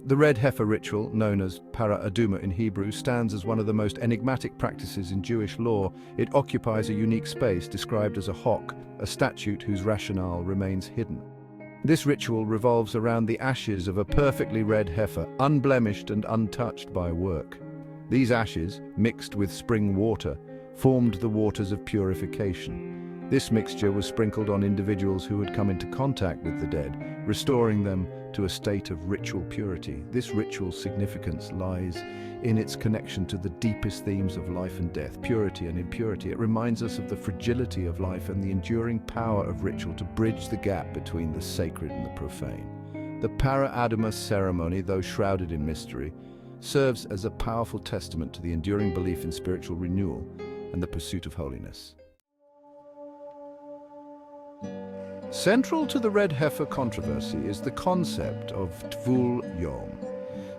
The red heifer ritual, known as para aduma in Hebrew, stands as one of the most enigmatic practices in Jewish law. It occupies a unique space described as a hock, a statute whose rationale remains hidden. This ritual revolves around the ashes of a perfectly red heifer, unblemished and untouched by work. These ashes, mixed with spring water, formed the waters of purification. This mixture was sprinkled on individuals who had come into contact with the dead, restoring them to a state of ritual purity. This ritual's significance lies in its connection to the deepest themes of life and death, purity and impurity. It reminds us of the fragility of life and the enduring power of ritual to bridge the gap between the sacred and the profane. The para aduma ceremony, though shrouded in mystery, serves as a powerful testament to the enduring belief in spiritual renewal and the pursuit of holiness. Central to the red heifer controversy is the concept of Tvul Yom.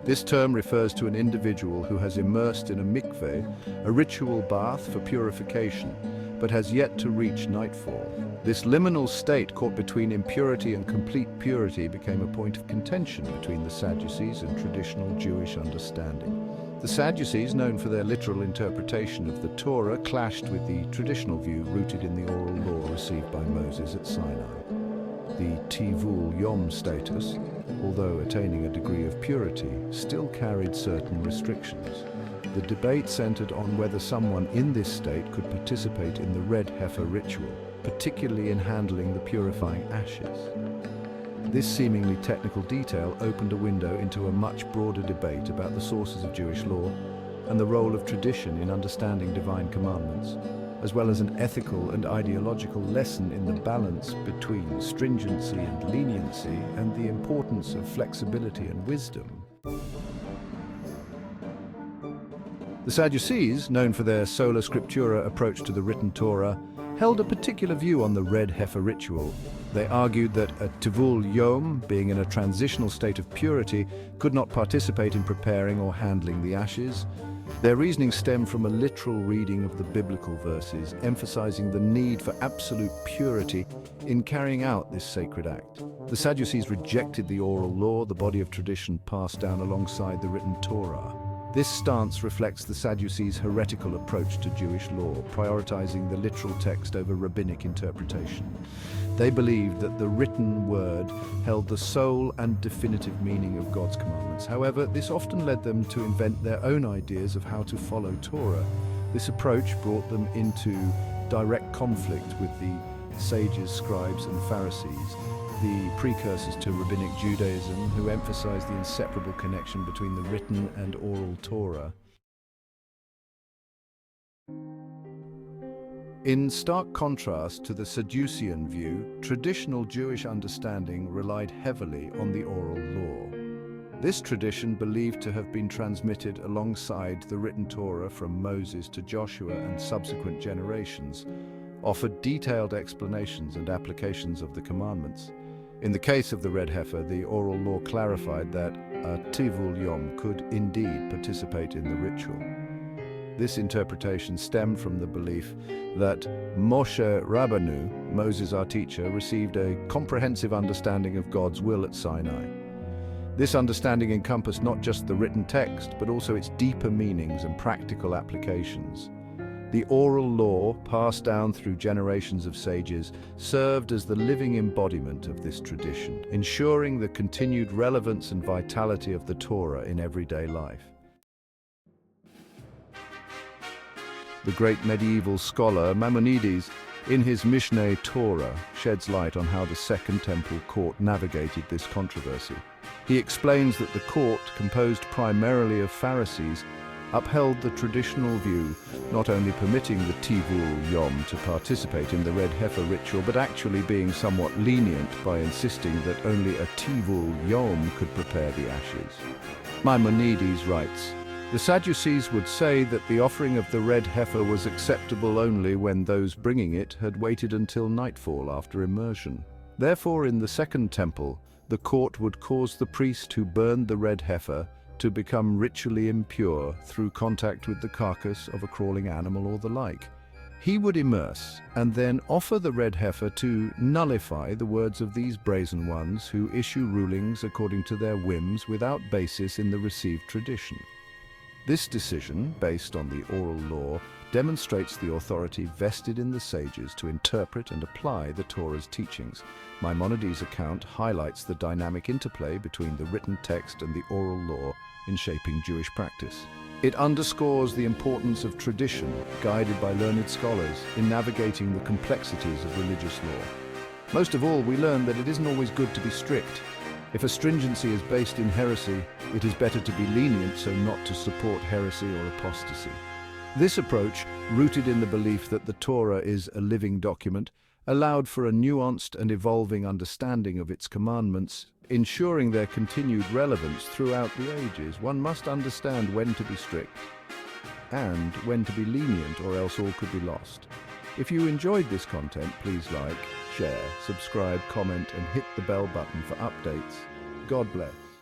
This term refers to an individual who has immersed in a mikveh, a ritual bath for purification, but has yet to reach nightfall. This liminal state caught between impurity and complete purity became a point of contention between the Sadducees and traditional Jewish understanding. The Sadducees, known for their literal interpretation of the Torah, clashed with the traditional view rooted in the oral law received by Moses at Sinai. The Tvul Yom status, although attaining a degree of purity, still carried certain restrictions. The debate centered on whether someone in this state could participate in the red heifer ritual, particularly in handling the purifying ashes. This seemingly technical detail opened a window into a much broader debate about the sources of Jewish law and the role of tradition in understanding divine commandments, as well as an ethical and ideological lesson in the balance between stringency and leniency and the importance of flexibility and wisdom. The Sadducees, known for their sola scriptura approach to the written Torah, held a particular view on the red heifer ritual. They argued that a Tvul Yom, being in a transitional state of purity, could not participate in preparing or handling the ashes. Their reasoning stemmed from a literal reading of the biblical verses, emphasizing the need for absolute purity in carrying out this sacred act. The Sadducees rejected the oral law, the body of tradition passed down alongside the written Torah. This stance reflects the Sadducees' heretical approach to Jewish law, prioritizing the literal text over rabbinic interpretation. They believed that the written word held the sole and definitive meaning of God's commandments. However, this often led them to invent their own ideas of how to follow Torah. This approach brought them into direct conflict with the sages, scribes, and Pharisees, the precursors to rabbinic Judaism, who emphasized the inseparable connection between the written and oral Torah. In stark contrast to the Sadducean view, traditional Jewish understanding relied heavily on the oral law. This tradition, believed to have been transmitted alongside the written Torah from Moses to Joshua and subsequent generations, offered detailed explanations and applications of the commandments. In the case of the red heifer, the oral law clarified that a Tvul Yom could indeed participate in the ritual. This interpretation stemmed from the belief that Moshe Rabbenu, Moses our teacher, received a comprehensive understanding of God's will at Sinai. This understanding encompassed not just the written text, but also its deeper meanings and practical applications. The oral law, passed down through generations of sages, served as the living embodiment of this tradition, ensuring the continued relevance and vitality of the Torah in everyday life. The great medieval scholar Maimonides, in his Mishneh Torah, sheds light on how the Second Temple court navigated this controversy. He explains that the court, composed primarily of Pharisees, upheld the traditional view, not only permitting the Tvul Yom to participate in the red heifer ritual, but actually being somewhat lenient by insisting that only a Tvul Yom could prepare the ashes. Maimonides writes, "The Sadducees would say that the offering of the red heifer was acceptable only when those bringing it had waited until nightfall after immersion. Therefore, in the Second Temple, the court would cause the priest who burned the red heifer to become ritually impure through contact with the carcass of a crawling animal or the like. He would immerse and then offer the red heifer to nullify the words of these brazen ones who issue rulings according to their whims without basis in the received tradition. This decision, based on the oral law, demonstrates the authority vested in the sages to interpret and apply the Torah's teachings. Maimonides' account highlights the dynamic interplay between the written text and the oral law in shaping Jewish practice. It underscores the importance of tradition, guided by learned scholars, in navigating the complexities of religious law. Most of all, we learn that it isn't always good to be strict. If a stringency is based in heresy, it is better to be lenient so not to support heresy or apostasy. This approach, rooted in the belief that the Torah is a living document, allowed for a nuanced and evolving understanding of its commandments, ensuring their continued relevance throughout the ages. One must understand when to be strict and when to be lenient, or else all could be lost. If you enjoyed this content, please like, share, subscribe, comment, and hit the bell button for updates. God bless.